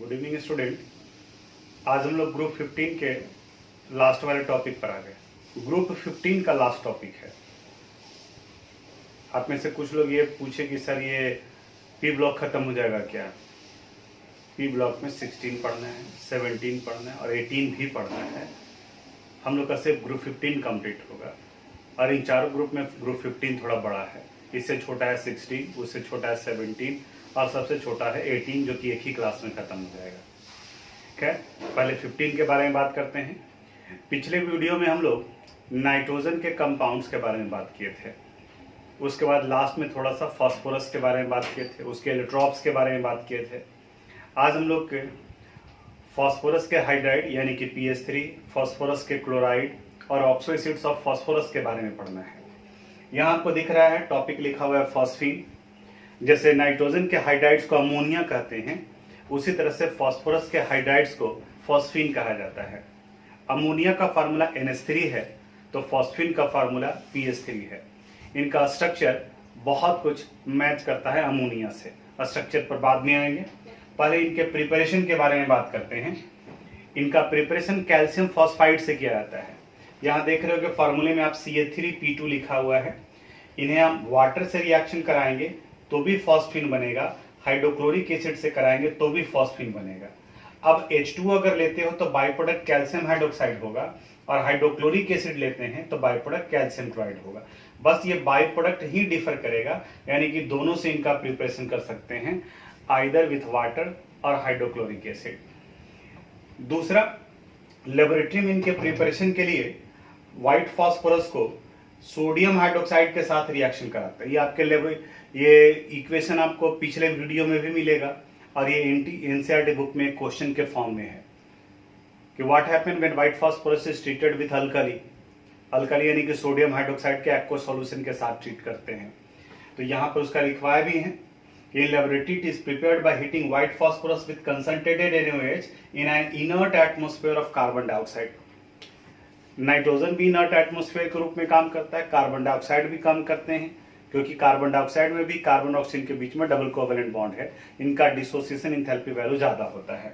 Good evening student. आज हम लोग ग्रुप 15 के लास्ट वाले टॉपिक पर आ गए। ग्रुप 15 का लास्ट टॉपिक है। आप में से कुछ लोग ये पूछे कि सर ये पी ब्लॉक खत्म हो जाएगा क्या? पी ब्लॉक में 16 पढ़ना है, 17 पढ़ना है और 18 भी पढ़ना है। हम लोग का सिर्फ ग्रुप 15 कंप्लीट होगा और इन चारों ग्रुप में ग्रुप 15 थोड़ा बड़ा है। इससे छोटा है 16, उससे छोटा है 17 और सबसे छोटा है 18, जो कि एक ही क्लास में खत्म हो जाएगा। खैर, पहले 15 के बारे में बात करते हैं। पिछले वीडियो में हम लोग नाइट्रोजन के कंपाउंड्स के बारे में बात किए थे। उसके बाद लास्ट में थोड़ा सा फास्फोरस के बारे में बात किए थे, उसके एलेक्ट्रॉप्स के बारे में बात किए थे। आज हम लोग फास्फोरस के हाइड्राइड यानी कि PH3, फास्फोरस के क्लोराइड और ऑक्सो एसिड्स ऑफ फास्फोरस के बारे में पढ़ना है। यहाँ आपको दिख रहा है टॉपिक लिखा हुआ है फॉस्फीन। जैसे नाइट्रोजन के हाइड्राइड्स को अमोनिया कहते हैं, उसी तरह से फास्फोरस के हाइड्राइड्स को फॉस्फीन कहा जाता है। अमोनिया का फार्मूला NH3 है तो फॉस्फीन का फार्मूला PH3 है। इनका स्ट्रक्चर बहुत कुछ मैच करता है अमोनिया से। स्ट्रक्चर पर बाद में आएंगे, पहले इनके प्रिपरेशन के बारे में बात करते हैं। इनका प्रिपरेशन कैल्शियम फॉस्फाइड से किया जाता है। यहाँ देख रहे हो कि फार्मूले में आप CH3P2 लिखा हुआ है। इन्हें हम वाटर से रिएक्शन कराएंगे तो भी फॉस्फीन बनेगा, हाइड्रोक्लोरिक एसिड से कराएंगे तो भी फॉस्फीन बनेगा। अब H2 अगर लेते हो तो बाई प्रोडक्ट कैल्शियम हाइड्रोक्साइड होगा और हाइड्रोक्लोरिक एसिड लेते हैं तो बाई प्रोडक्ट कैल्शियम क्लोराइड होगा। बस ये बाई प्रोडक्ट ही डिफर करेगा, यानी कि दोनों से इनका प्रिपरेशन कर सकते हैं, आइदर विथ वाटर और हाइड्रोक्लोरिक एसिड। दूसरा, लेबोरेटरी में इनके प्रिपरेशन के लिए व्हाइट फास्फोरस को सोडियम हाइड्रोक्साइड के साथ रिएक्शन कराता है। ये आपके ये इक्वेशन आपको पिछले वीडियो में भी मिलेगा और ये NCERT बुक में क्वेश्चन के फॉर्म में है कि what happen when white phosphorus is treated with alkali. Alkali यानी कि सोडियम हाइड्रोक्साइड के एक्वस सॉल्यूशन के साथ ट्रीट करते हैं। तो यहाँ पर उसका लिखवाया भी है कि in laboratory it is prepared by heating white phosphorus with concentrated NaOH in an inert atmosphere of carbon dioxide। Nitrogen भी इनर्ट एटमॉस्फेयर के रूप में काम करता है, कार्बन डाइऑक्साइड भी काम करते हैं, क्योंकि कार्बन डाइऑक्साइड में भी कार्बन ऑक्सीजन के बीच में डबल कोवेलेंट बॉन्ड है। इनका डिसोसिएशन एंथैल्पी वैल्यू ज्यादा होता है।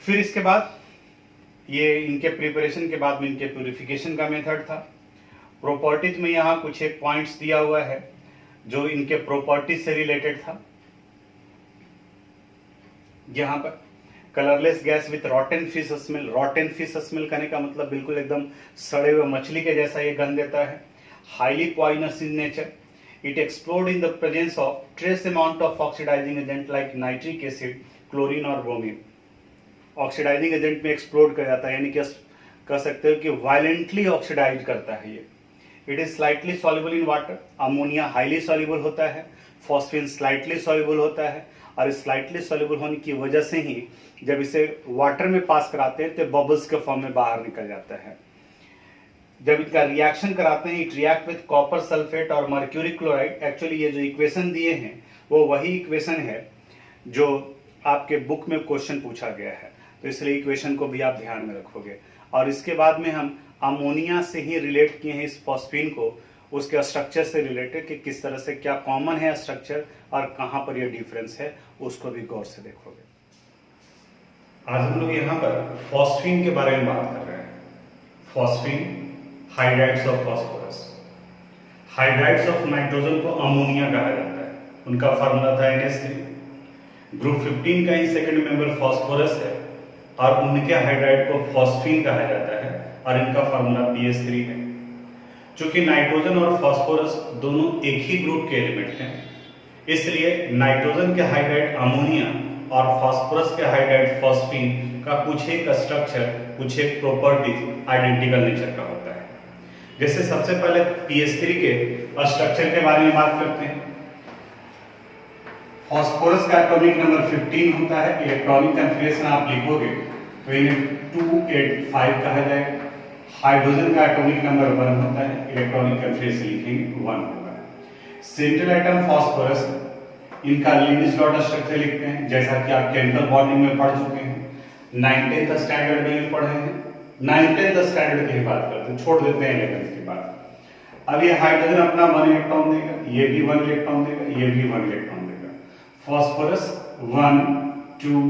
फिर इसके बाद ये इनके प्रिपरेशन के बाद में इनके प्यूरिफिकेशन का मेथड था। प्रॉपर्टीज में यहाँ कुछ एक पॉइंट्स दिया हुआ है जो इनके प्रॉपर्टीज से रिलेटेड था। यहाँ पर colourless gas with रॉटन fish smell. रॉटन fish smell करने का मतलब बिल्कुल एकदम सड़े हुए मछली के जैसा ये गंध देता है। Highly poisonous in nature. It explode in the presence of trace amount of oxidising agent like nitric acid, chlorine और ब्रोमीन। ऑक्सीडाइजिंग एजेंट में एक्सप्लोड कर जाता है, यानी कि कह सकते हो कि वायलेंटली ऑक्सीडाइज करता है ये। It is slightly soluble in water. Ammonia highly soluble होता है, फॉस्फीन स्लाइटली सॉल्युबल होता है और स्लाइटली सॉल्युबल होने की वजह से ही जब इसे वाटर में पास कराते हैं तो बबल्स के फॉर्म में बाहर निकल जाता है। जब इनका रिएक्शन कराते हैं, it react with copper sulphate और मर्क्यूरी क्लोराइड। एक्चुअली ये जो इक्वेशन दिए हैं वो वही इक्वेशन है जो आपके बुक में क्वेश्चन पूछा गया है, तो इसलिए इक्वेशन को भी आप ध्यान में रखोगे। और इसके बाद में हम अमोनिया से ही रिलेट किए हैं इस फॉस्फीन को, उसके स्ट्रक्चर से रिलेटेड कि किस तरह से क्या कॉमन है स्ट्रक्चर और कहाँ पर यह डिफरेंस है, उसको भी गौर से देखोगे। आज हम लोग यहाँ पर फॉस्फीन के बारे में बात कर रहे हैं। Phosphine hydrides of phosphorus. Hydrides of nitrogen को अमोनिया कहा जाता है। उनका फार्मूला था NH3। ग्रुप 15 का ही सेकंड मेंबर फास्फोरस है और उनके हाइड्राइड को फॉस्फीन कहा जाता है और इनका फार्मूला PH3 है। चूंकि नाइट्रोजन और फास्फोरस दोनों एक ही ग्रुप के एलिमेंट हैं, इसलिए नाइट्रोजन के हाइड्राइड अमोनिया और फास्फोरस के हाइड्राइड फॉस्फीन का कुछ एक स्ट्रक्चर, कुछ एक प्रॉपर्टीज आइडेंटिकल नेचर का होता है। जैसे सबसे पहले PH3 के स्ट्रक्चर के बारे में बात करते हैं। फास्फोरस का एटॉमिक नंबर 15 होता है। इलेक्ट्रॉनिक कन्फिग्रेशन आप लिखोगे तो इन्हें 285 कहा जाएगा। हाइड्रोजन का एटॉमिक नंबर 1 होता है, इलेक्ट्रॉनिक कन्फिग्रेशन लिखेंगे 1 होगा। सेंट्रल एटम फास्फोरस, इनका लीनियज डॉट स्ट्रक्चर लिखते हैं, जैसा कि आप केमिकल बॉन्डिंग में पढ़ चुके हैं, 9th स्टैंडर्ड में भी पढ़े हैं। 9th स्टैंडर्ड की बात करते हैं, छोड़ देते हैं 11th की बात। अब ये हाइड्रोजन अपना 1 इलेक्ट्रॉन देगा, ये भी 1 इलेक्ट्रॉन देगा, ये भी 1 इलेक्ट्रॉन देगा। फास्फोरस 1 2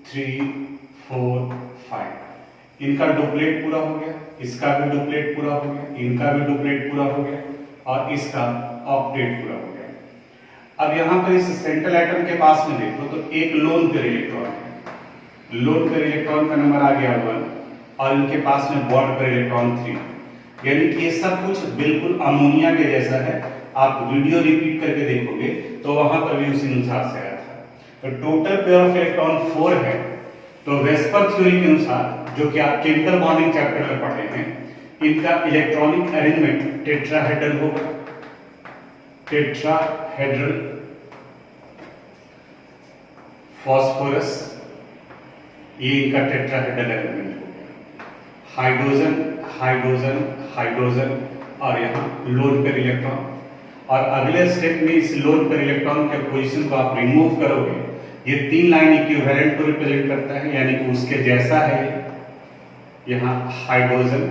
3 4 5। इनका डुप्लेट पूरा हो गया, इसका भी डुप्लेट पूरा हो गया, इनका भी डुप्लेट पूरा हो गया और इसका ऑक्टेट पूरा हो गया। अब यहां पर इस सेंट्रल एटम के पास में देखो तो एक लोन पेयर इलेक्ट्रॉन है, लोन पेयर इलेक्ट्रॉन का नंबर आ गया 1 और इनके पास में बॉन्ड पेयर इलेक्ट्रॉन 3, यानी कि ये सब कुछ बिल्कुल अमोनिया के जैसा है। आप वीडियो रिपीट करके देखोगे तो वहां पर भी उसी अनुसार से आया था। तो टोटल पेयर ऑफ इलेक्ट्रॉन 4 है। तो वेस्पर थ्योरी के अनुसार, जो कि आप केमिकल बॉन्डिंग चैप्टर में पढ़े हैं, इनका इलेक्ट्रॉनिक अरेंजमेंट टेट्राहेड्रल होगा, टेट्राहेड्रल। फास्फोरस, ये इनका टेट्राहेड्रल अरेंजमेंट हो गया। हाइड्रोजन हाइड्रोजन हाइड्रोजन और यहाँ लोन पेयर इलेक्ट्रॉन। और अगले स्टेप में इस लोन पेयर इलेक्ट्रॉन के पोजीशन को आप रिमूव करोगे, ये 3 लाइन इक्विवेलेंट को रिप्रेजेंट करता है, यानी कि उसके जैसा है। यहाँ हाइड्रोजन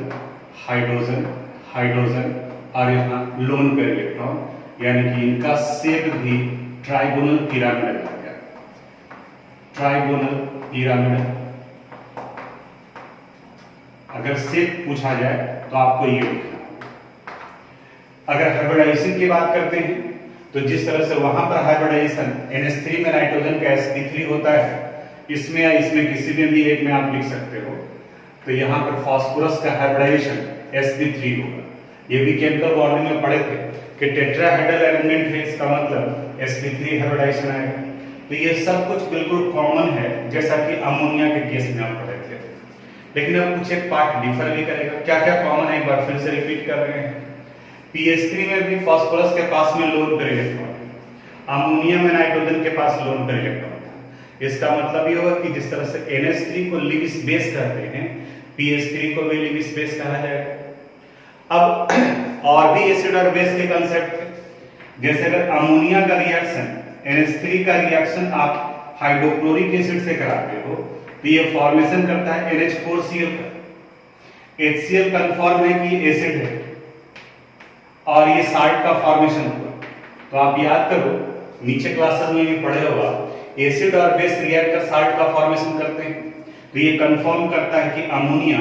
हाइड्रोजन हाइड्रोजन और यहाँ लोन पेयर इलेक्ट्रॉन, यानी कि इनका शेप भी ट्राइगोनल पिरामिड हो गया, ट्राइगोनल पिरामिड। अगर शेप पूछा जाए तो आपको ये लिखना। अगर हाइब्रिडाइजेशन की बात करते हैं तो जिस तरह से वहां पर हाइब्रिडाइजेशन NH3 में नाइट्रोजन का sp3 होता है, इसमें या इसमें किसी में भी एक में आप लिख सकते हो, तो यहाँ पर फास्फोरस का हाइब्रिडाइजेशन sp3 होगा। ये भी केमिकल बॉन्डिंग में पढ़े थे कि टेट्राहेड्रल अरेंजमेंट है, इसका मतलब sp3 हाइब्रिडाइजेशन आएगा। तो ये सब कुछ बिल्कुल कॉमन है, जैसा कि अमोनिया के केस में आप पढ़े थे। लेकिन अब कुछ एक पार्ट डिफर भी करेगा। क्या क्या कॉमन है, एक बार फिर से रिपीट कर रहे हैं। pH3 में भी फास्फोरस के पास में लोन पेयर इलेक्ट्रॉन है, अमोनिया में नाइट्रोजन के पास लोन पेयर इलेक्ट्रॉन है। इसका मतलब ये होगा कि जिस तरह से NH3 को लिविस बेस कहते हैं, pH3 को भी लिविस बेस कहा जाएगा। अब और भी एसिड और बेस के कंसेप्ट है, जैसे अगर अमोनिया का रिएक्शन NH3 का रिएक्शन आप हाइड्रोक्लोरिक एसिड से कराते हो तो ये फॉर्मेशन करता है NH4Cl का। HCl कंफर्म है कि एसिड है और ये साल्ट का फॉर्मेशन हुआ। तो आप याद करो, नीचे क्लासेस में भी पढ़े होगा, एसिड और बेस रिएक्ट कर साल्ट का फॉर्मेशन करते हैं। तो ये कंफर्म करता है कि अमोनिया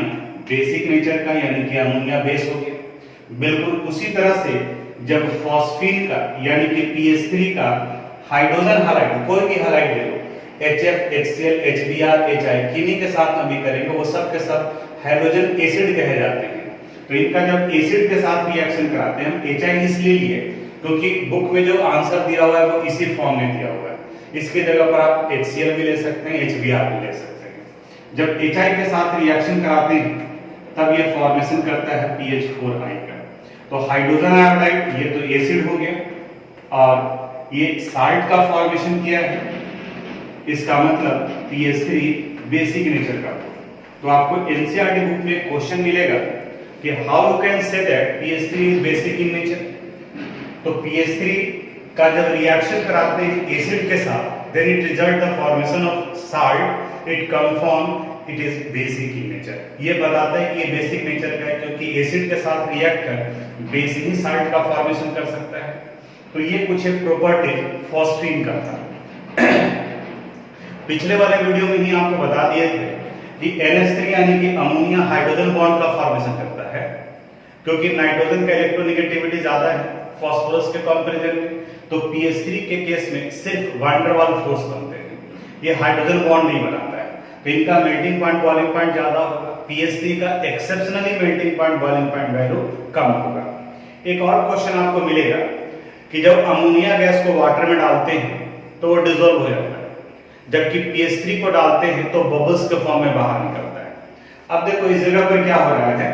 बेसिक नेचर का, यानी कि अमोनिया बेस हो गया। बिल्कुल उसी तरह से जब फॉस्फीन का यानी कि pH3 का हाइड्रोजन हाइलाइट, कोई भी हाइलाइट ले लो, HF, HCl, HBr, HI, किन्हीं के साथ में भी करेंगे, वो सब के सब हाइड्रोजन एसिड कहे जाते हैं। तो इनका जब एसिड के साथ रिएक्शन कराते हैं, हम HI इसलिए लिए क्योंकि बुक में जो आंसर दिया हुआ है वो इसी फॉर्म में दिया हुआ है। इसके जगह पर आप HCl भी ले सकते हैं, HBr भी ले सकते हैं। जब HI के साथ रिएक्शन कराते हैं तब ये फॉर्मेशन करता है PH4I का। तो हाइड्रोजन आयोडाइड ये तो एसिड हो गया और ये साल्ट का फॉर्मेशन किया है, इसका मतलब pH3 बेसिक नेचर का। तो आपको NCERT बुक में क्वेश्चन मिलेगा कि how you can say that pH3 is basic in nature. तो pH3 का जब रिएक्शन कराते हैं एसिड के साथ, then it result the formation of salt, it confirm it is basic in nature. ये बताता है कि ये बेसिक नेचर का है क्योंकि एसिड के साथ रिएक्ट कर बेसिक ही साल्ट का फॉर्मेशन कर सकता है। तो ये कुछ एक प्रॉपर्टी फॉस्फीन का था। पिछले वाले वीडियो में ही आपको बता दिए थे कि NH3 यानी कि अमोनिया हाइड्रोजन बॉन्ड का फॉर्मेशन करता है, क्योंकि नाइट्रोजन का इलेक्ट्रोनेगेटिविटी ज्यादा है फास्फोरस के कंपैरिजन में। तो pH3 के केस में सिर्फ वान डेर वाल फोर्स बनते हैं, ये हाइड्रोजन बॉन्ड नहीं बनाता है। तो इनका मेल्टिंग पॉइंट बॉइलिंग पॉइंट ज्यादा होगा, pH3 का exceptionally melting point boiling point value कम होगा। एक और क्वेश्चन आपको मिलेगा कि जब अमोनिया गैस को वाटर में डालते हैं तो वो डिसॉल्व हो जाता है, जबकि pH3 को डालते हैं तो बबल्स के फॉर्म में बाहर निकलता है। अब देखो इस जगह पर क्या हो रहा है,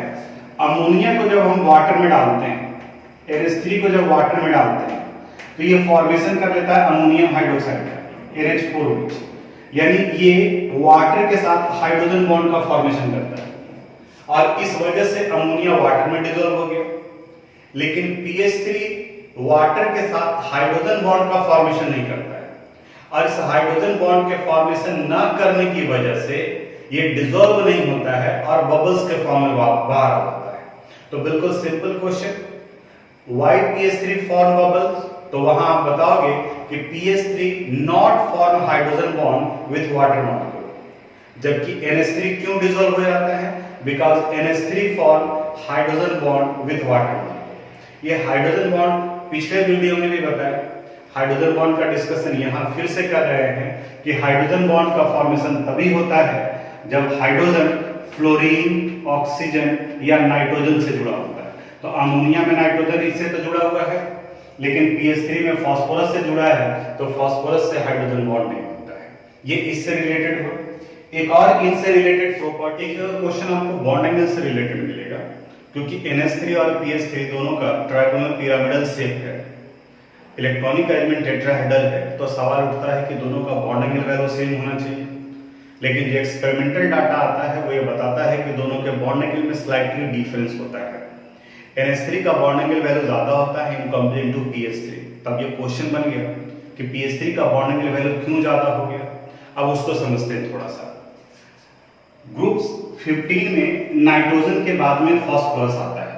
अमोनिया को जब हम वाटर में डालते हैं, NH3 को जब वाटर में डालते हैं तो ये फॉर्मेशन कर लेता है अमोनियम हाइड्रोक्साइड का, NH4OH, यानी ये वाटर के साथ हाइड्रोजन बॉन्ड का फॉर्मेशन करता है और इस वजह से अमोनिया वाटर में डिसॉल्व हो गया। लेकिन pH3 वाटर के साथ हाइड्रोजन बॉन्ड का फॉर्मेशन नहीं करता है और इस हाइड्रोजन बॉन्ड के फॉर्मेशन न करने की वजह से ये डिसॉल्व नहीं होता है और बबल्स के फॉर्म में बाहर आ जाता है। तो बिल्कुल simple question, why pH3 form bubbles, तो वहां आप बताओगे कि pH3 not form hydrogen bond with water molecule, जबकि NH3 क्यों डिसॉल्व हो जाता है? Because NH3 form hydrogen bond with water molecule. ये हाइड्रोजन बॉन्ड पिछले वीडियो में भी बताया, हाइड्रोजन बॉन्ड का डिस्कशन यहां फिर से कर रहे हैं कि हाइड्रोजन बॉन्ड का फॉर्मेशन तभी होता है जब हाइड्रोजन फ्लोरीन, ऑक्सीजन या नाइट्रोजन से जुड़ा होता है। तो अमोनिया में नाइट्रोजन इससे तो जुड़ा हुआ है, लेकिन pH3 में फास्फोरस से जुड़ा है, तो फास्फोरस से हाइड्रोजन बॉन्ड नहीं होता है। ये इससे रिलेटेड हो। एक और इनसे रिलेटेड प्रॉपर्टी का क्वेश्चन आपको बॉन्ड एंगल से रिलेटेड मिलेगा, क्योंकि NH3 और pH3 दोनों का ट्राइगोनल पिरामिडल शेप है, इलेक्ट्रॉनिक अरेंजमेंट टेट्राहेड्रल है, तो सवाल उठता है कि दोनों का बॉन्ड एंगल वैल्यू सेम होना चाहिए। लेकिन जो एक्सपेरिमेंटल डाटा आता है वो ये बताता है कि दोनों के बॉन्ड एंगल में स्लाइटली डिफरेंस होता है। NH3 का बॉन्ड एंगल वैल्यू ज्यादा होता है इन कंपेयर टू pH3। तब ये क्वेश्चन बन गया कि pH3 का बॉन्ड एंगल वैल्यू क्यों ज्यादा हो गया। अब उसको समझते हैं थोड़ा सा। ग्रुप 15 में नाइट्रोजन के बाद में फास्फोरस आता है।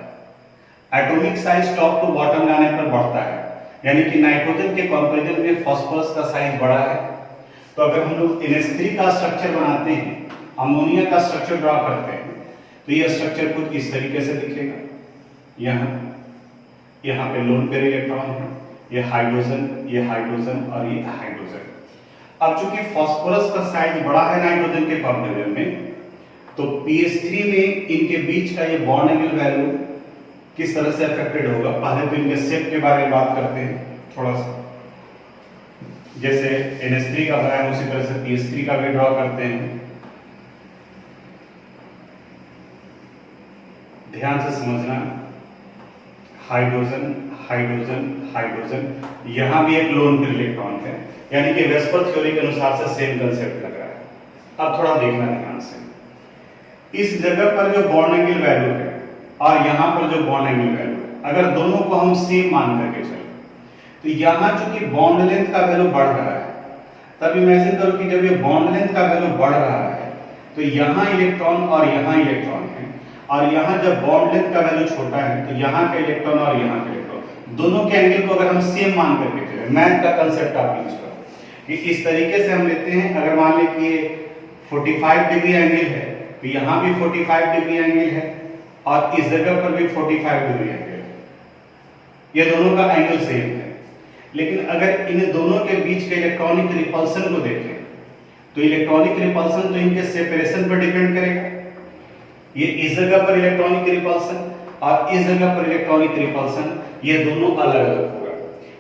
Atomic size top to bottom जाने पर बढ़ता है, यानी कि नाइट्रोजन के कंपैरिजन में फास्फोरस का साइज बड़ा है। तो अगर हम लोग NH3 का स्ट्रक्चर बनाते हैं, अमोनिया का स्ट्रक्चर ड्रॉ करते हैं, तो ये स्ट्रक्चर कुछ इस तरीके से दिखेगा। यहाँ पे लोन पेयर इलेक्ट्रॉन है, ये हाइड्रोजन और ये हाइड्रोजन। अब चूंकि फास्फोरस का साइज बड़ा है नाइट्रोजन के कंपैरिजन में, तो pH3 में इनके बीच का ये बॉन्ड एंगल वैल्यू किस तरह से अफेक्टेड होगा। पहले तो इनके शेप के बारे में बात करते हैं थोड़ा सा। जैसे NH3 का बनाया उसी तरह से pH3 का भी ड्रॉ करते हैं। ध्यान से समझना, हाइड्रोजन यहां भी एक लोन पेयर इलेक्ट्रॉन है, यानी कि वेस्पर थ्योरी के अनुसार से सेम कंसेप्ट लग रहा है। अब थोड़ा देखना ध्यान से, इस जगह पर जो बॉन्ड एंगल वैल्यू है और यहां पर जो बॉन्ड एंगल वैल्यू है, अगर दोनों को हम सेम मान करके चले, तो यहां चूंकि बॉन्ड लेंथ का वैल्यू बढ़ रहा है, तब इमेजिन करो कि जब ये बॉन्ड लेंथ का वैल्यू बढ़ रहा है, तो यहां इलेक्ट्रॉन और यहां इलेक्ट्रॉन है, और यहां जब बॉन्ड लेंथ का वैल्यू छोटा है, तो यहां का इलेक्ट्रॉन और यहां का इलेक्ट्रॉन दोनों के एंगल को अगर हम सेम मान करके चले, मैथ का कंसेप्ट आप यूज करो कि इस तरीके से हम लेते हैं। अगर मान लें कि ये 45 डिग्री एंगल है, तो यहां भी 45 डिग्री एंगल है और इस जगह पर भी 45 डिग्री एंगल है, ये दोनों का एंगल सेम है। लेकिन अगर इन दोनों के बीच के इलेक्ट्रॉनिक रिपल्सन को देखें, तो इलेक्ट्रॉनिक रिपल्सन तो इनके सेपरेशन पर डिपेंड करेगा। ये इस जगह पर इलेक्ट्रॉनिक रिपल्सन और इस जगह पर इलेक्ट्रॉनिक रिपल्सन, ये दोनों अलग अलग होगा।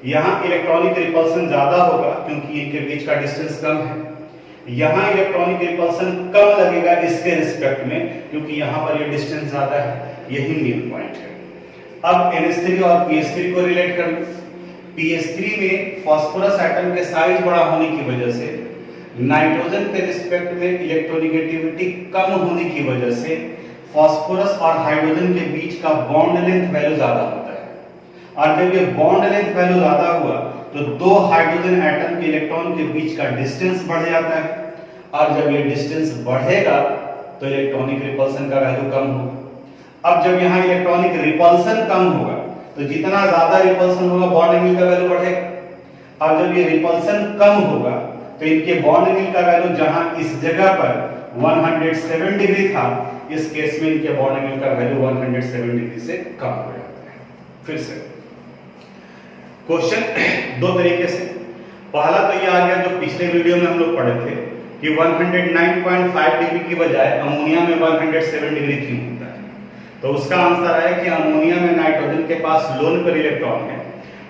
यहाँ इलेक्ट्रॉनिक रिपल्सन ज्यादा होगा क्योंकि इनके बीच का डिस्टेंस कम है, यहाँ इलेक्ट्रॉनिक रिपल्सन कम लगेगा इसके रिस्पेक्ट में क्योंकि यहाँ पर ये डिस्टेंस ज्यादा है। यही मेन पॉइंट है। अब NH3 और pH3 को रिलेट कर लो। pH3 में फास्फोरस एटम के साइज बड़ा होने की वजह से, नाइट्रोजन के रिस्पेक्ट में इलेक्ट्रोनेगेटिविटी कम होने की वजह से फास्फोरस और हाइड्रोजन के बीच का बॉन्ड लेंथ वैल्यू ज्यादा होता है। और जब ये बॉन्ड लेंथ वैल्यू ज्यादा हुआ तो दो हाइड्रोजन एटम के इलेक्ट्रॉन के बीच का डिस्टेंस बढ़ जाता है, और जब ये डिस्टेंस बढ़ेगा तो इलेक्ट्रॉनिक रिपल्सन का वैल्यू कम होगा। अब जब यहाँ इलेक्ट्रॉनिक रिपल्सन कम होगा तो जितना ज्यादा रिपल्सन होगा बॉन्ड एंगल का वैल्यू बढ़ेगा, और जब ये रिपल्सन कम होगा तो इनके बॉन्ड एंगल का वैल्यू जहां इस जगह पर 107 डिग्री था, इस केस में इनके बॉन्ड एंगल का वैल्यू 107 डिग्री से कम हो जाता है। फिर से क्वेश्चन दो तरीके से, पहला तो ये आ गया जो पिछले वीडियो में हम लोग पढ़े थे कि 109.5 डिग्री की बजाय अमोनिया में 107 डिग्री क्यों होता है। तो उसका आंसर है कि अमोनिया में नाइट्रोजन के पास लोन पेयर इलेक्ट्रॉन है,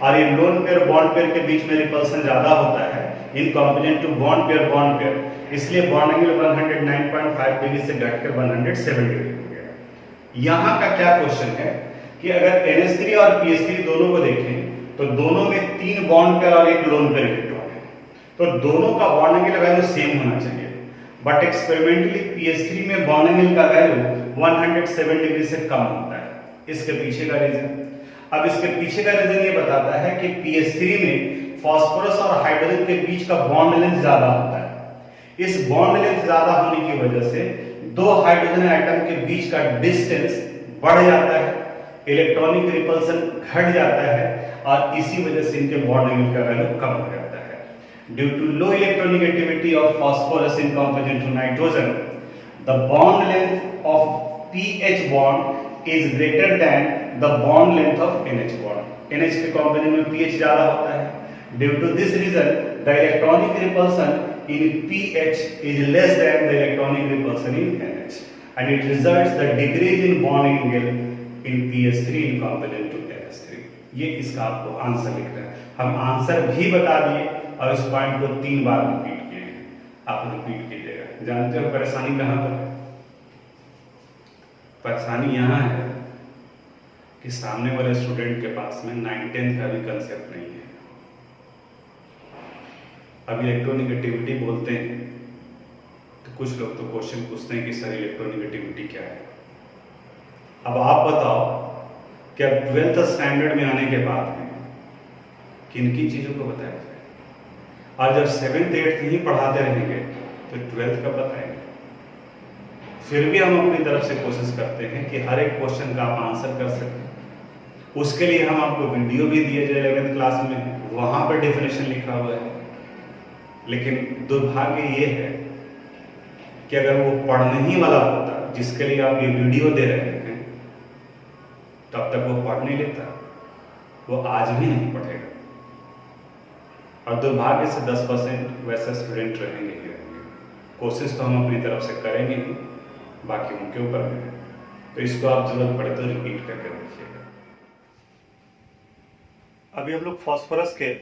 और ये लोन पेयर बॉन्ड पेयर के बीच में रिपल्सन ज्यादा होता है in comparison to bond pair, इसलिए बॉन्ड एंगल 109.5 डिग्री से घटकर 107 डिग्री हो गया। यहाँ का क्या क्वेश्चन है कि अगर NH3 और pH3 दोनों को देखें तो दोनों में 3 बॉन्ड पेयर और 1 लोन पेयर इलेक्ट्रॉन है, तो दोनों का बॉन्ड एंगल वैल्यू सेम होना चाहिए। बट एक्सपेरिमेंटली pH3 में बॉन्ड एंगल का वैल्यू 107 डिग्री से कम होता है। इसके पीछे का रीजन, अब इसके पीछे का रीजन ये बताता है कि pH3 में फास्फोरस और हाइड्रोजन के बीच का बॉन्ड लेंथ ज्यादा होता है। इस बॉन्ड लेंथ ज्यादा होने की वजह से दो हाइड्रोजन एटम के बीच का डिस्टेंस बढ़ जाता है, इलेक्ट्रॉनिक रिपल्सन घट जाता है और इसी वजह से इनके बॉन्ड एंगल का वैल्यू कम हो जाता है। Due to low electronegativity of phosphorus in comparison to nitrogen, the bond length of PH bond is greater than the bond length of NH bond. NH के कंपैरिजन में पीएच ज्यादा होता है। Due to this reason the electronic repulsion in pH is less than the electronic repulsion in NH, and it results the decrease in bond angle in pH3 in comparison to NH3। ये इसका आपको answer लिखना है। हम answer भी बता दिए और इस पॉइंट को 3 बार रिपीट किए हैं, आप रिपीट कीजिएगा। जानते हो परेशानी कहाँ पर है? परेशानी यहाँ है कि सामने वाले स्टूडेंट के पास में 9-10 का भी कंसेप्ट नहीं है। अब इलेक्ट्रोनेगेटिविटी बोलते हैं तो कुछ लोग तो क्वेश्चन पूछते हैं कि सर इलेक्ट्रोनेगेटिविटी क्या है। अब आप बताओ क्या 12th स्टैंडर्ड में आने के बाद में किन किन चीज़ों को बताया जाए, और जब 7th 8th ही पढ़ाते रहेंगे तो 12th का बताएंगे। फिर भी हम अपनी तरफ से कोशिश करते हैं कि हर एक क्वेश्चन का आप आंसर कर सकें। उसके लिए हम आपको वीडियो भी दिए जो 11th क्लास में, वहाँ पर डेफिनेशन लिखा हुआ है। लेकिन दुर्भाग्य ये है कि अगर वो पढ़ने ही वाला होता जिसके लिए आप ये वीडियो दे रहे हैं, तो अब तक वो पढ़ नहीं लेता, वो आज भी नहीं पढ़ेगा। और दुर्भाग्य से 10% वैसे स्टूडेंट रहेंगे ही रहेंगे। कोशिश तो हम अपनी तरफ से करेंगे ही, बाकी उनके ऊपर है। तो इसको आप जरूरत पड़े तो रिपीट करके देखिएगा। अभी हम लोग फास्फोरस के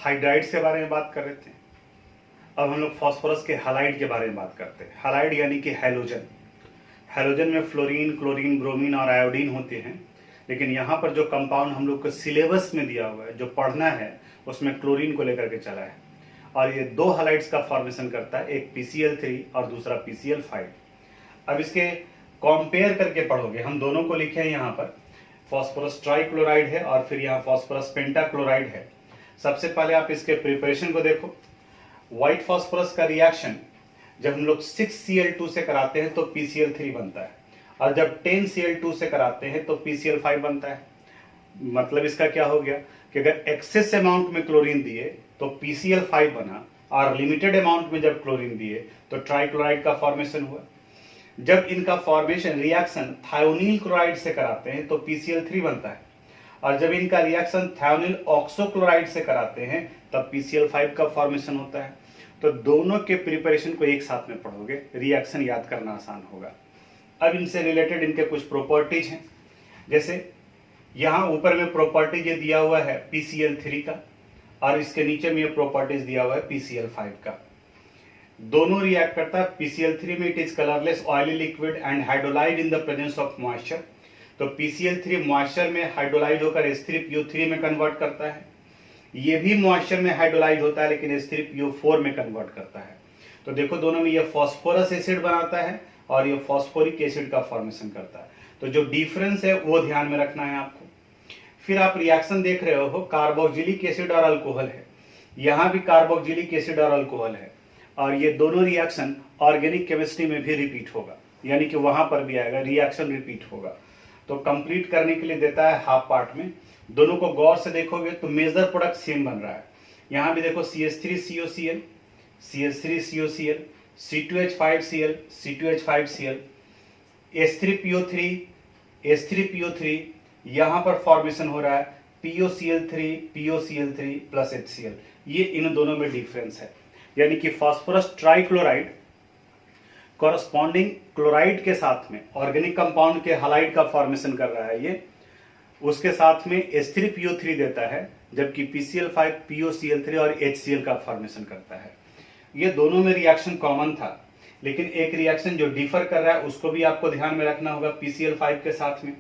हाइड्राइड्स के बारे में बात कर रहे थे। अब हम लोग फास्फोरस के हैलाइड के बारे में बात करते हैं। हैलाइड यानी कि हैलोजन। हैलोजन में फ्लोरीन, क्लोरीन, ब्रोमीन और आयोडीन होते हैं। लेकिन यहाँ पर जो कंपाउंड हम लोग को सिलेबस में दिया हुआ है, जो पढ़ना है, उसमें क्लोरीन को लेकर के चला है। और ये 2 हैलाइड्स का फॉर्मेशन करता है, एक PCl3 और दूसरा PCl5। अब इसके कंपेयर करके पढ़ोगे, हम दोनों को लिखे हैं यहाँ पर। फास्फोरस ट्राइक्लोराइड है और फिर यहाँ फास्फोरस पेंटाक्लोराइड है। सबसे पहले आप इसके प्रिपरेशन को देखो। व्हाइट फास्फोरस का रिएक्शन जब हम लोग 6Cl2 से कराते हैं तो PCl3 बनता है, और जब 10Cl2 से कराते हैं तो PCl5 बनता है। मतलब इसका क्या हो गया कि अगर एक्सेस अमाउंट में क्लोरीन दिए तो PCl5 बना, और लिमिटेड अमाउंट में जब क्लोरीन दिए तो ट्राइक्लोराइड का फॉर्मेशन हुआ। जब इनका फॉर्मेशन रिएक्शन थायोनील क्लोराइड से कराते हैं तो PCl3 बनता है, और जब इनका रिएक्शन थायोनील ऑक्सोक्लोराइड से कराते हैं तब PCl5 का फॉर्मेशन होता है। तो दोनों के प्रिपरेशन को एक साथ में पढ़ोगे, रिएक्शन याद करना आसान होगा। अब इनसे रिलेटेड इनके कुछ प्रॉपर्टीज हैं। जैसे यहाँ ऊपर में प्रॉपर्टीज ये दिया हुआ है PCl3 का, और इसके नीचे में ये प्रॉपर्टीज दिया हुआ है PCl5 का। दोनों रिएक्ट करता है। PCl3 में it is colourless oily liquid and hydrolysed in the presence of moisture. तो PCl3 मॉइस्चर में हाइड्रोलाइड होकर H3PO3 में कन्वर्ट करता है। ये भी मॉइस्चर में हाइड्रोलाइड होता है लेकिन H3PO4 में कन्वर्ट करता है। तो देखो दोनों में ये फास्फोरस एसिड बनाता है और ये फास्फोरिक एसिड का फॉर्मेशन करता है। तो जो डिफरेंस है वो ध्यान में रखना है आपको। फिर आप रिएक्शन देख रहे हो, कार्बोक्सिलिक एसिड और अल्कोहल है। यहाँ भी कार्बोक्सिलिक एसिड और अल्कोहल है, और ये दोनों रिएक्शन ऑर्गेनिक केमिस्ट्री में भी रिपीट होगा, यानी कि वहां पर भी आएगा, रिएक्शन रिपीट होगा। तो कंप्लीट करने के लिए देता है हाफ पार्ट में। दोनों को गौर से देखोगे तो मेजर प्रोडक्ट सेम बन रहा है। यहाँ भी देखो CH3COCl, CH3COCl, C2H5Cl, C2H5Cl, H3PO3, H3PO3, यहाँ पर फॉर्मेशन हो रहा है POCl3, POCl3 प्लस HCl। ये इन दोनों में डिफरेंस है, यानी कि फास्फोरस ट्राइक्लोराइड कॉरस्पॉन्डिंग क्लोराइड के साथ में ऑर्गेनिक कंपाउंड के हैलाइड का फॉर्मेशन कर रहा है ये, उसके साथ में H3PO3 देता है, जबकि PCl5 POCl3 और HCl का फॉर्मेशन करता है। ये दोनों में रिएक्शन कॉमन था, लेकिन एक रिएक्शन जो डिफर कर रहा है उसको भी आपको ध्यान में रखना होगा PCl5 के साथ में।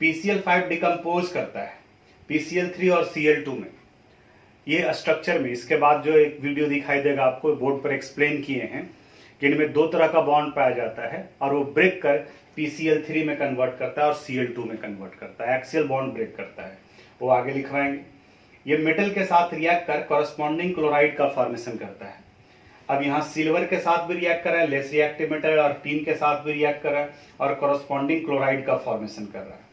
PCl5 डिकम्पोज करता है PCl3 और Cl2 में, ये स्ट्रक्चर में। इसके बाद जो एक वीडियो दिखाई देगा आपको, बोर्ड पर एक्सप्लेन किए हैं कि इनमें 2 तरह का बॉन्ड पाया जाता है, और वो ब्रेक कर PCl3 में कन्वर्ट करता है और Cl2 में कन्वर्ट करता है, एक्सियल बॉन्ड ब्रेक करता है, वो आगे लिखवाएंगे। ये मेटल के साथ रिएक्ट कर कॉरस्पॉन्डिंग क्लोराइड का फॉर्मेशन करता है। अब यहाँ सिल्वर के साथ भी रिएक्ट कर रहा है, लेस रिएक्टिव मेटल, और टीन के साथ भी रिएक्ट कर रहा है और कॉरस्पॉन्डिंग क्लोराइड का फॉर्मेशन कर रहा है।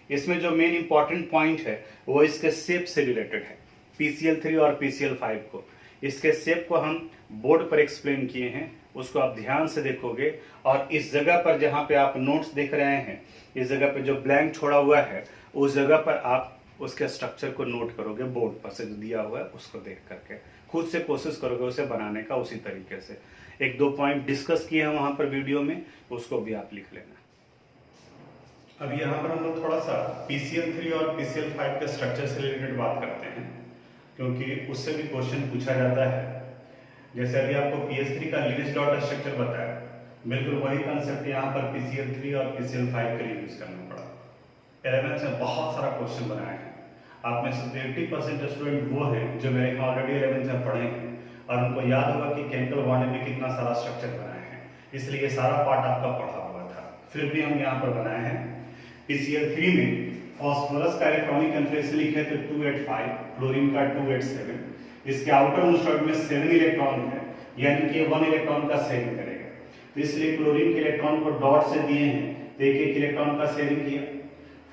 इसमें जो मेन इंपॉर्टेंट पॉइंट है वो इसके शेप से रिलेटेड है। PCl3 और PCl5 को, इसके शेप को हम बोर्ड पर एक्सप्लेन किए हैं, उसको आप ध्यान से देखोगे। और इस जगह पर जहाँ पे आप नोट्स देख रहे हैं, इस जगह पे जो ब्लैंक छोड़ा हुआ है, उस जगह पर आप उसके स्ट्रक्चर को नोट करोगे, बोर्ड पर से जो दिया हुआ है उसको देख करके खुद से कोशिश करोगे उसे बनाने का उसी तरीके से। एक दो पॉइंट डिस्कस किए हैं वहां पर वीडियो में, उसको भी आप लिख लेना। अब यहाँ पर हम लोग थोड़ा सा PCl3 और PCl5 के स्ट्रक्चर से रिलेटेड बात करते हैं, क्योंकि उससे भी क्वेश्चन पूछा जाता है। जैसे अभी आपको PS3 का लीनियज डॉट स्ट्रक्चर बताया, बिल्कुल वही कंसेप्ट यहाँ पर PCl3 और PCl5 के लिए यूज करना पड़ा। 11th में बहुत सारा क्वेश्चन बनाया है। आप में से 80% स्टूडेंट वो हैं जो मेरे ऑलरेडी 11th में पढ़े हैं और उनको याद होगा कि केमिकल बॉन्ड में कितना सारा स्ट्रक्चर बनाए हैं, इसलिए सारा पार्ट आपका पढ़ा हुआ था। फिर भी हम यहाँ पर बनाए हैं। PCl3 में फास्फोरस का इलेक्ट्रॉनिक कॉन्फिगरेशन लिखे थे 285, क्लोरीन का 287। इसके आउटर मोस्ट ऑर्बिट में 7 इलेक्ट्रॉन है, यानी कि 1 इलेक्ट्रॉन का शेयरिंग करेगा। तो इसलिए क्लोरीन के इलेक्ट्रॉन को डॉट से दिए हैं तो एक इलेक्ट्रॉन का शेयरिंग किया।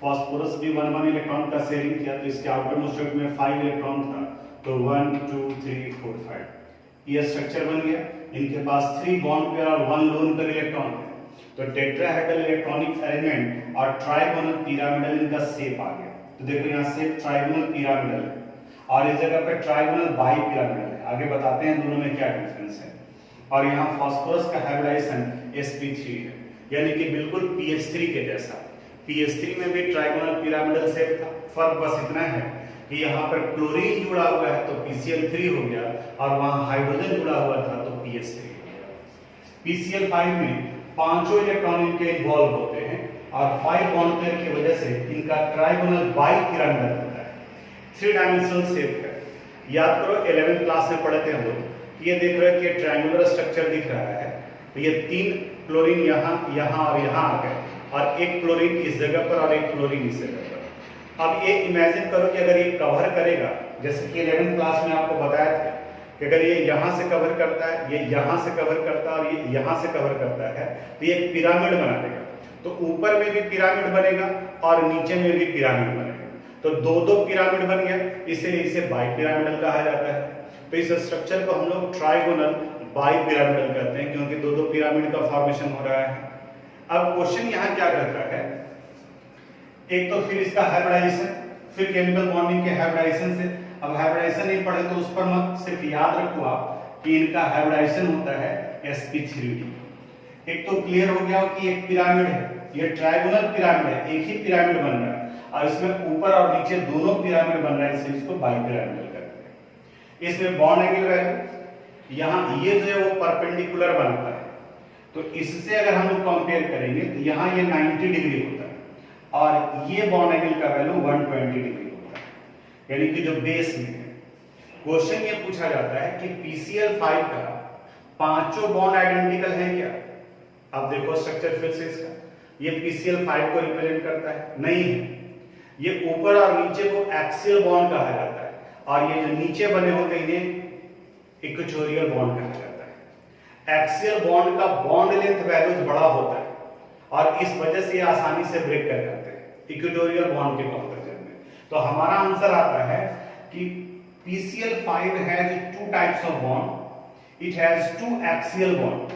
फास्फोरस भी 1 इलेक्ट्रॉन का शेयरिंग किया, तो इसके आउटर मोस्ट ऑर्बिट में 5 इलेक्ट्रॉन था, तो 1 2 3 4 5 ये स्ट्रक्चर बन गया। इनके पास 3 बॉन्ड पेयर और 1 लोन पेयर इलेक्ट्रॉन है, तो टेट्राहेड्रल इलेक्ट्रॉनिक अरेंजमेंट और ट्राइगोनल पिरामिडल इनका शेप आ गया। तो देखो यहाँ शेप ट्राइगोनल पिरामिडल है और इस जगह पे ट्राइगोनल बाई पिरामिडल है। आगे बताते हैं दोनों में क्या डिफरेंस है। और यहाँ फास्फोरस का हाइब्रिडाइजेशन sp3 है, यानी कि बिल्कुल PH3 के जैसा। PH3 में भी ट्राइगोनल पिरामिडल शेप था, फर्क बस इतना है कि यहाँ पर क्लोरीन जुड़ा हुआ है तो PCl3 हो गया और वहाँ हाइड्रोजन जुड़ा हुआ था तो PH3 हो गया। PCl5 में 5 इलेक्ट्रॉन इनके इन्वॉल्व होते हैं और 5 बॉन्ड पेयर की वजह से इनका ट्राइगोनल बाई पिरामिडल होता है, 3 डायमेंशनल शेप है। याद करो 11th क्लास में पढ़े थे हम लोग, ये देख रहे हैं कि ट्रायंगुलर स्ट्रक्चर दिख रहा है, तो ये 3 क्लोरीन यहाँ यहाँ और यहाँ आ गए और एक क्लोरीन इस जगह पर और एक क्लोरीन इस जगह पर। अब ये इमेजिन करो कि अगर ये कवर करेगा, जैसे कि 11th क्लास में आपको बताया था कि अगर ये यहाँ से कवर करता है, ये यहाँ से कवर करता है और ये यहाँ से कवर करता है, तो ये एक पिरामिड बना देगा। तो ऊपर में भी पिरामिड बनेगा और नीचे में भी पिरामिड बनेगा, तो दो पिरामिड बन गया, इसलिए इसे बाई पिरामिडल कहा जाता है। तो इस स्ट्रक्चर को हम लोग ट्राइगोनल बाई पिरामिडल कहते हैं, क्योंकि दो पिरामिड का फॉर्मेशन हो रहा है। अब क्वेश्चन यहाँ क्या करता है, एक तो फिर इसका हाइब्रिडाइजेशन, फिर केमिकल बॉन्डिंग के हाइब्रिडाइजेशन से। अब हाइब्रिडाइजेशन नहीं पढ़े तो उस पर मत, सिर्फ याद रखो आप कि इनका हाइब्रिडाइजेशन होता है sp3d। एक तो क्लियर हो गया कि एक पिरामिड है, ये ट्राइगोनल पिरामिड है, एक ही पिरामिड बन रहा है और इसमें ऊपर और नीचे दोनों पिरामिड बन रहा है, इसलिए इसको बाई पिरामिडल कहते हैं। इसमें बॉन्ड एंगल वैल्यू यहाँ ये जो है वो परपेंडिकुलर बनता है, तो इससे अगर हम लोग कंपेयर करेंगे तो यहाँ ये 90 डिग्री होता है और ये बॉन्ड एंगल का वैल्यू 120 डिग्री होता है, यानी कि जो बेस में है। क्वेश्चन ये पूछा जाता है कि PCl5 का 5 बॉन्ड आइडेंटिकल है क्या? अब देखो स्ट्रक्चर फिर से इसका, ये PCl5 को रिप्रेजेंट करता है, नहीं है। ये ऊपर और नीचे को एक्सियल बॉन्ड कहा जाता है और ये जो नीचे बने होते हैं इन्हें इक्वेटोरियल बॉन्ड कहा जाता है। एक्सियल बॉन्ड का बॉन्ड लेंथ वैल्यूज बड़ा होता है और इस वजह से ये आसानी से ब्रेक कर जाते हैं इक्वेटोरियल बॉन्ड के कंपैरिजन में। तो हमारा आंसर आता है कि PCl5 has 2 types of bond. It has 2 axial bond.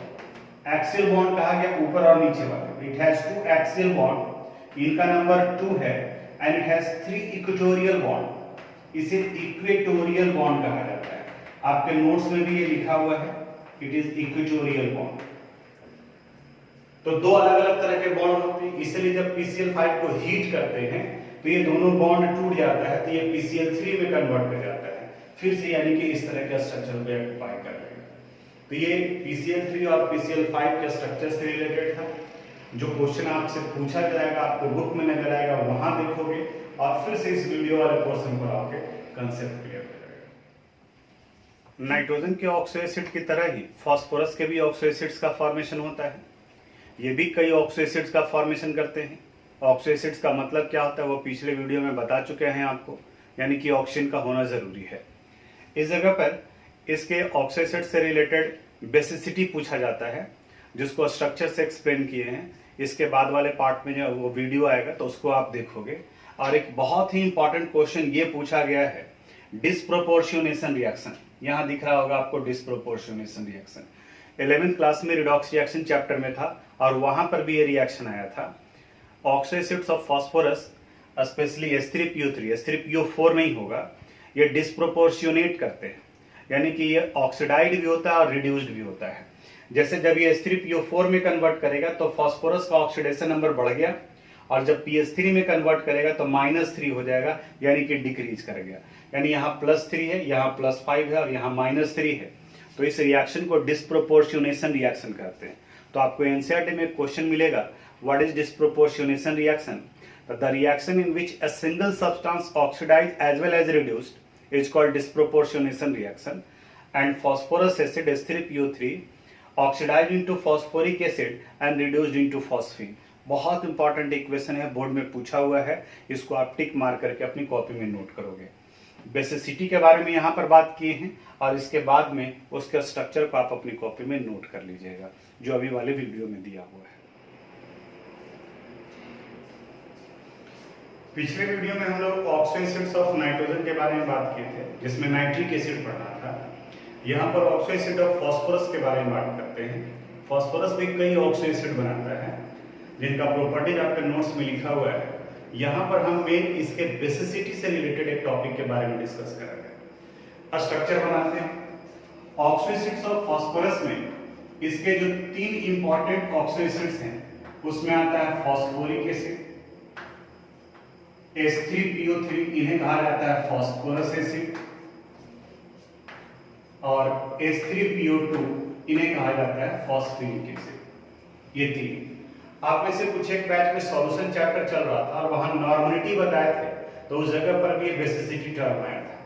Axial bond कहा गया ऊपर और नीचे वाले। इट हैज 2 एक्सियल बॉन्ड, इनका नंबर 2 है, and it has 3 equatorial bond. इसे इक्वेटोरियल बॉन्ड कहा जाता है। आपके नोट्स में भी ये लिखा हुआ है, इट इज इक्वेटोरियल बॉन्ड। तो 2 अलग अलग तरह के बॉन्ड होते हैं, इसलिए जब PCl5 को हीट करते हैं तो ये दोनों बॉन्ड टूट जाता है, तो ये PCl3 में कन्वर्ट कर जाता है फिर से, यानी कि इस तरह के स्ट्रक्चर को ऑक्यूपाई कर रहे हैं। तो ये PCl3 और PCl5 के स्ट्रक्चर से रिलेटेड था। जो क्वेश्चन आपसे पूछा जाएगा, आपको बुक में नजर आएगा, वहां देखोगे और फिर से इस वीडियो वाले पोर्शन पर आओगे, कंसेप्ट क्लियर हो जाएगा। नाइट्रोजन के ऑक्सो एसिड की तरह ही फास्फोरस के भी ऑक्सो एसिड्स का फॉर्मेशन होता है। ये भी कई ऑक्सो एसिड्स का फॉर्मेशन करते हैं। ऑक्सो एसिड्स का मतलब क्या होता है वो पिछले वीडियो में बता चुके हैं आपको, यानी कि ऑक्सीजन का होना जरूरी है। इस जगह पर इसके ऑक्सो एसिड से रिलेटेड बेसिसिटी पूछा जाता है, जिसको स्ट्रक्चर से एक्सप्लेन किए हैं। इसके बाद वाले पार्ट में जो वो वीडियो आएगा तो उसको आप देखोगे। और एक बहुत ही इंपॉर्टेंट क्वेश्चन ये पूछा गया है, डिस्प्रोपोर्शनेशन रिएक्शन। यहाँ दिख रहा होगा आपको डिस्प्रोपोर्शनेशन रिएक्शन। 11th क्लास में रिडॉक्स रिएक्शन चैप्टर में था और वहां पर भी ये रिएक्शन आया था। Oxo acids of phosphorus specially H3PO3, H3PO4 नहीं होगा, ये डिस्प्रोपोर्शनेट करते हैं, यानी कि ये ऑक्सीडाइड भी होता है और रिड्यूस्ड भी होता है। जैसे जब ये H3PO4 में कन्वर्ट करेगा तो फास्फोरस का ऑक्सीडेशन नंबर बढ़ गया, और जब PS3 में कन्वर्ट करेगा तो -3 हो जाएगा, यानी कि डिक्रीज कर गया। यानी यहाँ +3 है, यहाँ +5 है और यहाँ -3 है, तो इस रिएक्शन को डिस्प्रोपोर्शनेशन रिएक्शन कहते हैं। तो आपको एनसीईआरटी में क्वेश्चन मिलेगा, what is disproportionation reaction? The reaction in which a single substance oxidise as well as reduced is called disproportionation reaction, and phosphorous acid H3PO3 oxidise into phosphoric acid and reduced into phosphine. बहुत important equation है, board में पूछा हुआ है, इसको आप टिक मार करके अपनी कॉपी में नोट करोगे। बेसिसिटी के बारे में यहाँ पर बात किए हैं और इसके बाद में उसके स्ट्रक्चर को आप अपनी कॉपी में नोट कर लीजिएगा, जो अभी वाले वीडियो में दिया हुआ है। पिछले वीडियो में हम लोग ऑक्सो एसिड्स ऑफ नाइट्रोजन के बारे में बात किए थे, जिसमें नाइट्रिक एसिड पढ़ना था। यहाँ पर ऑक्सो एसिड ऑफ फास्फोरस के बारे में बात करते हैं। फास्फोरस भी कई ऑक्सो एसिड बनाता है, जिनका प्रॉपर्टीज आपके नोट्स में लिखा हुआ है। यहाँ पर हम मेन इसके बेसिसिटी से रिलेटेड एक टॉपिक के बारे में डिस्कस करेंगे। स्ट्रक्चर बनाते हैं। ऑक्सो एसिड्स ऑफ फास्फोरस में इसके जो 3 इंपॉर्टेंट ऑक्सो एसिड्स हैं, उसमें आता है फास्फोरिक एसिड, H3PO3 इन्हें कहा जाता है फास्फोरस एसिड, और H3PO2 इन्हें कहा जाता है फास्फोरिक एसिड। ये 3। आप में से कुछ एक बैच में सॉल्यूशन चैप्टर चल रहा था और वहां नॉर्मलिटी बताए थे, तो उस जगह पर भी बेसिसिटी टर्म आया था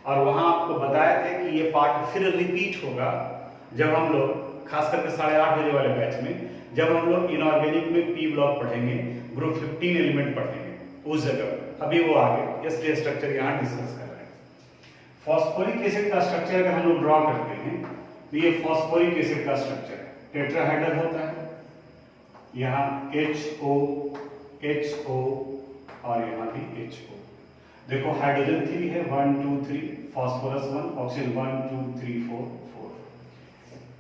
और वहां आपको बताया थे कि ये पार्ट फिर रिपीट होगा जब हम लोग खास करके 8:30 बजे वाले बैच में, जब हम लोग इनऑर्गेनिक में पी ब्लॉक पढ़ेंगे, ग्रुप 15 एलिमेंट पढ़ेंगे उस जगह पर। अभी वो आगे, इसलिए स्ट्रक्चर यहाँ डिस्कस कर रहे हैं। फास्फोरिक एसिड का स्ट्रक्चर अगर हम लोग ड्रॉ करते हैं तो ये फास्फोरिक एसिड का स्ट्रक्चर है। टेट्राहेड्रल होता है, यहाँ HO HO और यहाँ भी HO। देखो हाइड्रोजन 3 है, 1 2 3, फास्फोरस 1, ऑक्सीजन 1 2 3 4 4।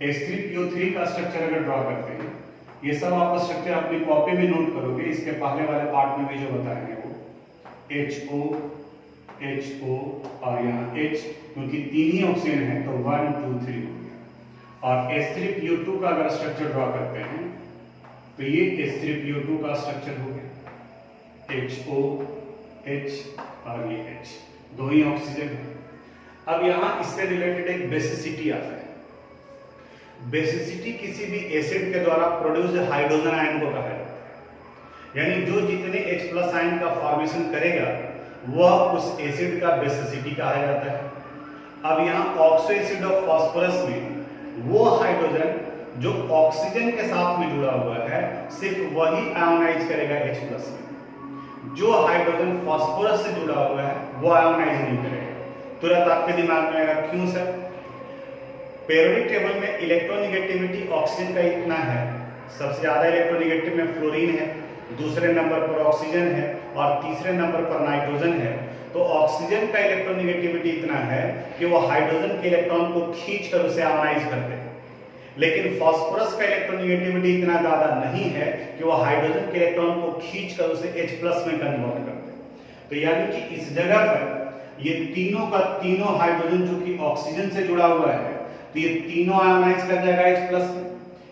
H3PO3 का स्ट्रक्चर अगर ड्रॉ करते हैं, ये सब आप स्ट्रक्चर अपनी कॉपी में नोट करोगे। इसके पहले वाले पार्ट में भी जो बताएंगे वो HO HO और यहाँ H, क्योंकि 3 ही ऑक्सीजन है तो 1 2 3 हो गया। और H3PO2 का अगर स्ट्रक्चर ड्रॉ करते हैं तो ये H3PO2 का स्ट्रक्चर हो गया, HO H और ये H, 2 ही ऑक्सीजन है। अब यहाँ इससे रिलेटेड एक बेसिसिटी आता है। बेसिसिटी किसी भी एसिड के द्वारा प्रोड्यूस्ड हाइड्रोजन आयन को कहा जाता है, यानी जो जितने H+ आयन का फॉर्मेशन करेगा वह उस एसिड का बेसिसिटी कहा जाता है। अब यहाँ ऑक्सो एसिड ऑफ फास्फोरस में वो हाइड्रोजन जो ऑक्सीजन के साथ में जुड़ा हुआ है, सिर्फ वही आयोनाइज करेगा H+ में। जो हाइड्रोजन फास्फोरस से जुड़ा हुआ है वो आयोनाइज नहीं करेगा। तुरंत आपके दिमाग में आएगा क्यों सर? पेरियोडिक टेबल में इलेक्ट्रोनेगेटिविटी ऑक्सीजन का इतना है, सबसे ज्यादा इलेक्ट्रोनेगेटिव में फ्लोरीन है, दूसरे नंबर पर ऑक्सीजन है और तीसरे नंबर पर नाइट्रोजन है। तो ऑक्सीजन का इलेक्ट्रोनेगेटिविटी इतना है कि वो हाइड्रोजन के इलेक्ट्रॉन को खींच कर उसे आयोनाइज करते हैं, लेकिन फास्फोरस का इलेक्ट्रोनेगेटिविटी इतना ज्यादा नहीं है कि वो हाइड्रोजन के इलेक्ट्रॉन को खींचकर उसे H+ में कन्वर्ट करते हैं। तो यानी कि इस जगह पर ये तीनों का तीनों हाइड्रोजन जो कि ऑक्सीजन से जुड़ा हुआ है, तो ये तीनों आयोनाइज कर जाएगा H+ में।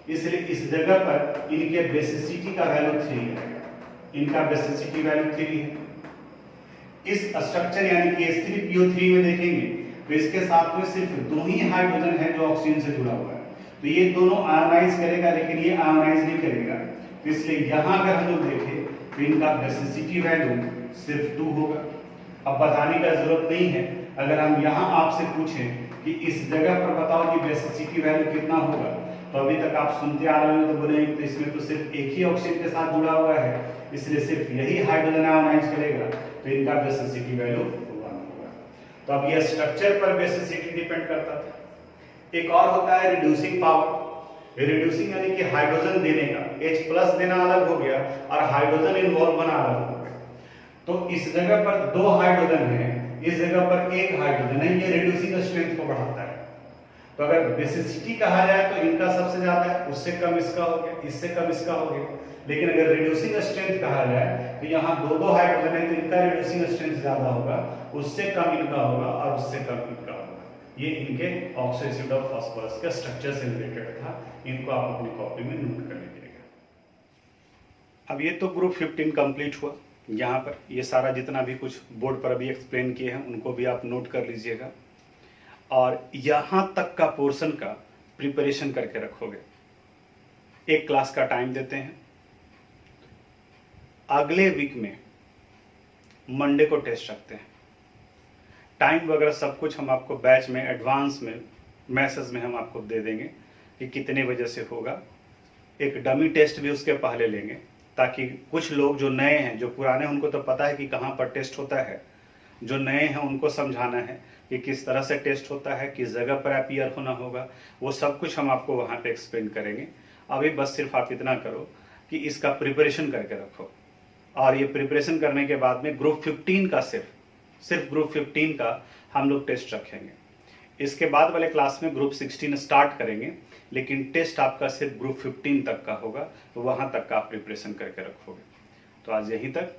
इसलिए इस जगह पर इनके बेसिसिटी का वैल्यू 3 है, इनका बेसिसिटी वैल्यू 3 है। इस स्ट्रक्चर यानी कि H3PO3 में देखेंगे तो इसके साथ में सिर्फ 2 ही हाइड्रोजन है जो ऑक्सीजन से जुड़ा हुआ है, तो ये दोनों आयोनाइज करेगा लेकिन ये आयोनाइज नहीं करेगा। तो इसलिए यहाँ अगर हम लोग देखें तो इनका बेसिसिटी वैल्यू सिर्फ 2 होगा। अब बताने का जरूरत नहीं है, अगर हम यहाँ आपसे पूछें कि इस जगह पर बताओ कि बेसिसिटी वैल्यू कितना होगा, तो अभी तक आप सुनते आ रहे हो तो बोलेंगे तो इसमें तो सिर्फ एक ही ऑक्सीजन के साथ जुड़ा हुआ है, इसलिए सिर्फ यही हाइड्रोजन आयोनाइज करेगा, तो इनका बेसिसिटी वैल्यू 1 होगा। तो अब यह स्ट्रक्चर पर बेसिसिटी डिपेंड करता था। एक और होता है रिड्यूसिंग पावर। रिड्यूसिंग यानी कि हाइड्रोजन देने का, H+ देना अलग हो गया और हाइड्रोजन इन्वॉल्व होना अलग हो गया। तो इस जगह पर 2 हाइड्रोजन है, इस जगह पर 1 हाइड्रोजन है, ये रिड्यूसिंग स्ट्रेंथ को बढ़ाता है। तो अगर बेसिसिटी कहा जाए तो इनका सबसे ज्यादा है, उससे कम इसका हो गया, इससे कम इसका हो गया। लेकिन अगर रिड्यूसिंग स्ट्रेंथ कहा जाए तो यहाँ 2 हाइड्रोजन है तो इनका रिड्यूसिंग स्ट्रेंथ ज्यादा होगा, उससे कम इनका होगा और उससे कम इनका होगा। ये इनके ऑक्सो एसिड ऑफ फास्फोरस के स्ट्रक्चर से रिलेटेड था, इनको आप अपनी कॉपी में नोट कर लीजिएगा। अब ये तो ग्रुप 15 कंप्लीट हुआ। यहाँ पर ये सारा जितना भी कुछ बोर्ड पर अभी एक्सप्लेन किए हैं उनको भी आप नोट कर लीजिएगा और यहाँ तक का पोर्शन का प्रिपरेशन करके रखोगे। एक क्लास का टाइम देते हैं, अगले वीक में मंडे को टेस्ट रखते हैं। टाइम वगैरह सब कुछ हम आपको बैच में एडवांस में मैसेज में हम आपको दे देंगे कि कितने बजे से होगा। एक डमी टेस्ट भी उसके पहले लेंगे ताकि कुछ लोग जो नए हैं, जो पुराने उनको तो पता है कि कहाँ पर टेस्ट होता है, जो नए हैं उनको समझाना है कि किस तरह से टेस्ट होता है, किस जगह पर अपीयर होना होगा, वो सब कुछ हम आपको वहाँ पे एक्सप्लेन करेंगे। अभी बस सिर्फ आप इतना करो कि इसका प्रिपरेशन करके रखो और ये प्रिपरेशन करने के बाद में ग्रुप 15 का सिर्फ ग्रुप 15 का हम लोग टेस्ट रखेंगे। इसके बाद वाले क्लास में ग्रुप 16 स्टार्ट करेंगे, लेकिन टेस्ट आपका सिर्फ ग्रुप 15 तक का होगा, तो वहाँ तक का आप प्रिपरेशन करके रखोगे। तो आज यहीं तक,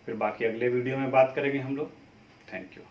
फिर बाकी अगले वीडियो में बात करेंगे हम लोग। Thank you.